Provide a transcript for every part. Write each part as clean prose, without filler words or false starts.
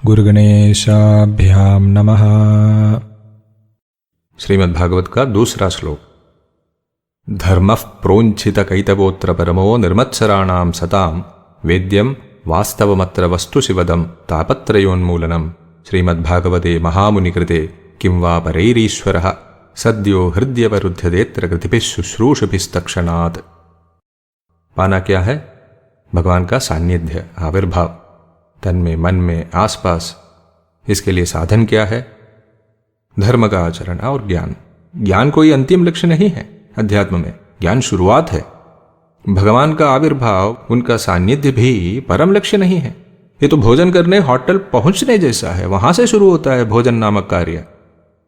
गुरुगणेशाभ्यां नमः। श्रीमद्भागवत का दूसरा श्लोक। धर्मः प्रोञ्छित कैतवोत्र परमो निर्मत्सराणां सतां वेद्यं वास्तवमत्र वस्तु शिवदं तापत्रयोन्मूलनम। श्रीमद्भागवते महामुनिकृते किं वा परैरीश्वरः सद्यो हृद्यवरुध्यदेत्र कृतिभिः शुश्रूषभिस्तक्षणात्। पाना क्या है? भगवान का सान्निध्य, आविर्भाव तन में, मन में, आसपास। इसके लिए साधन क्या है? धर्म का आचरण और ज्ञान। ज्ञान कोई अंतिम लक्ष्य नहीं है अध्यात्म में, ज्ञान शुरुआत है। भगवान का आविर्भाव, उनका सान्निध्य भी परम लक्ष्य नहीं है। ये तो भोजन करने होटल पहुंचने जैसा है, वहां से शुरू होता है भोजन नामक कार्य।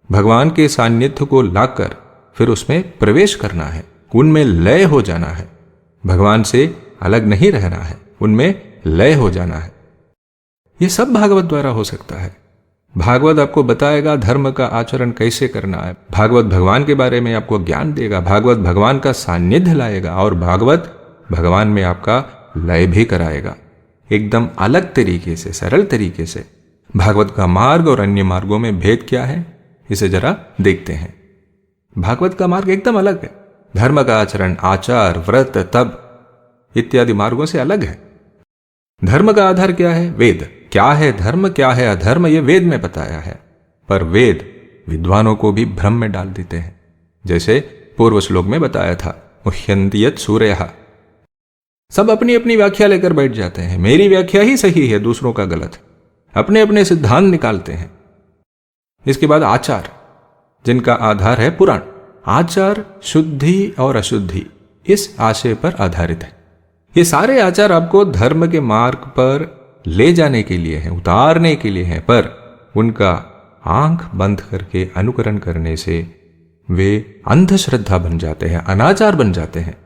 भगवान के सान्निध्य को लाकर फिर उसमें प्रवेश करना है, उनमें लय हो जाना है। भगवान से अलग नहीं रहना है, उनमें लय हो जाना है। ये सब भागवत द्वारा हो सकता है। भागवत आपको बताएगा धर्म का आचरण कैसे करना है। भागवत भगवान के बारे में आपको ज्ञान देगा। भागवत भगवान का सान्निध्य लाएगा और भागवत भगवान में आपका लय भी कराएगा, एकदम अलग तरीके से, सरल तरीके से। भागवत का मार्ग और अन्य मार्गों में भेद क्या है, इसे जरा देखते हैं। भागवत का मार्ग एकदम अलग है। धर्म का आचरण, आचार, व्रत, तप इत्यादि मार्गों से अलग है। धर्म का आधार क्या है? वेद। क्या है धर्म, क्या है अधर्म, यह वेद में बताया है। पर वेद विद्वानों को भी भ्रम में डाल देते हैं। जैसे पूर्व श्लोक में बताया था, मुह्यन्ति यत् सूरयः। सब अपनी अपनी व्याख्या लेकर बैठ जाते हैं। मेरी व्याख्या ही सही है, दूसरों का गलत है। अपने अपने सिद्धांत निकालते हैं। इसके बाद आचार, जिनका आधार है पुराण। आचार शुद्धि और अशुद्धि इस आशय पर आधारित है। ये सारे आचार आपको धर्म के मार्ग पर ले जाने के लिए हैं, उतारने के लिए हैं। पर उनका आंख बंद करके अनुकरण करने से वे अंधश्रद्धा बन जाते हैं, अनाचार बन जाते हैं।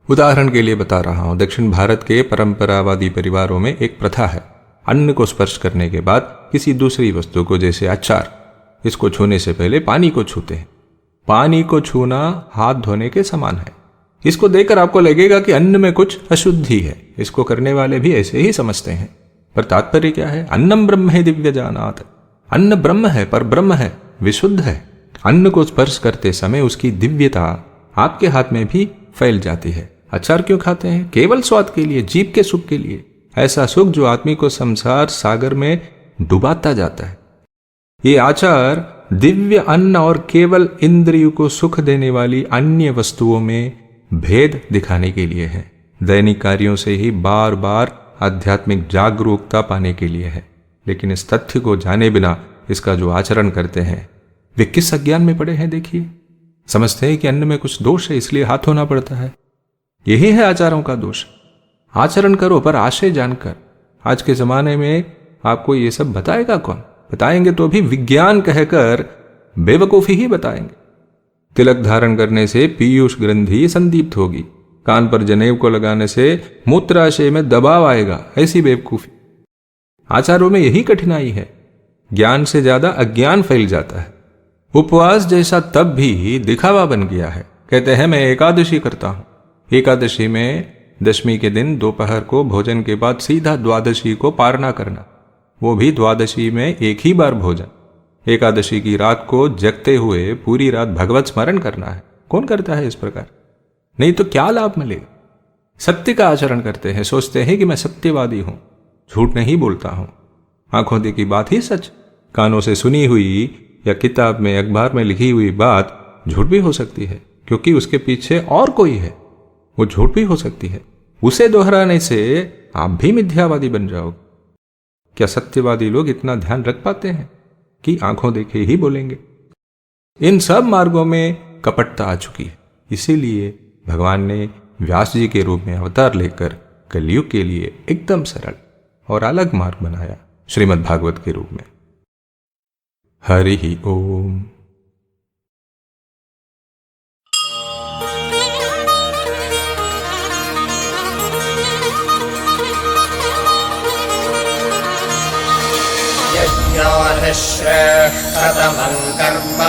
उदाहरण के लिए बता रहा हूं, दक्षिण भारत के परंपरावादी परिवारों में एक प्रथा है, अन्न को स्पर्श करने के बाद किसी दूसरी वस्तु को, जैसे अचार, इसको छूने से पहले पानी को छूते हैं। पानी को छूना हाथ धोने के समान है। इसको देखकर आपको लगेगा कि अन्न में कुछ अशुद्धि है। इसको करने वाले भी ऐसे ही समझते हैं। पर तात्पर्य क्या है? अन्नम ब्रह्म है दिव्य जानात। अन्न ब्रह्म है, पर ब्रह्म है, विशुद्ध है। अन्न को स्पर्श करते समय उसकी दिव्यता आपके हाथ में भी फैल जाती है। अचार क्यों खाते हैं? केवल स्वाद के लिए, जीभ के सुख के लिए। ऐसा सुख जो आदमी को संसार सागर में डुबाता जाता है। ये आचार दिव्य अन्न और केवल इंद्रियों को सुख देने वाली अन्य वस्तुओं में भेद दिखाने के लिए है। दैनिक कार्यों से ही बार बार आध्यात्मिक जागरूकता पाने के लिए है। लेकिन इस तथ्य को जाने बिना इसका जो आचरण करते हैं, वे किस अज्ञान में पड़े हैं। देखिए, समझते हैं कि अन्न में कुछ दोष है, इसलिए हाथ धोना पड़ता है। यही है आचारों का दोष। आचरण करो पर आशय जानकर। आज के जमाने में आपको ये सब बताएगा कौन? बताएंगे तो भी विज्ञान कहकर बेवकूफी ही बताएंगे। तिलक धारण करने से पीयूष ग्रंथि संदीप्त होगी, कान पर जनेऊ को लगाने से मूत्राशय में दबाव आएगा, ऐसी बेवकूफी। आचारों में यही कठिनाई है। ज्ञान से ज्यादा अज्ञान फैल जाता है। उपवास जैसा तब भी दिखावा बन गया है। कहते हैं मैं एकादशी करता हूं। एकादशी में दशमी के दिन दोपहर को भोजन के बाद सीधा द्वादशी को पारना करना, वो भी द्वादशी में एक ही बार भोजन। एकादशी की रात को जगते हुए पूरी रात भगवत स्मरण करना है। कौन करता है इस प्रकार? नहीं तो क्या लाभ मिलेगा? सत्य का आचरण करते हैं, सोचते हैं कि मैं सत्यवादी हूं, झूठ नहीं बोलता हूं। आंखों देखी बात ही सच, कानों से सुनी हुई या किताब में, अखबार में लिखी हुई बात झूठ भी हो सकती है, क्योंकि उसके पीछे और कोई है, वो झूठ भी हो सकती है। उसे दोहराने से आप भी मिथ्यावादी बन जाओगे। क्या सत्यवादी लोग इतना ध्यान रख पाते हैं कि आंखों देखे ही बोलेंगे? इन सब मार्गों में कपटता आ चुकी है। इसीलिए भगवान ने व्यास जी के रूप में अवतार लेकर कलयुग के लिए एकदम सरल और अलग मार्ग बनाया, श्रीमद् भागवत के रूप में। हरि ओम। यज्ञो हि श्रेष्ठतमं कर्म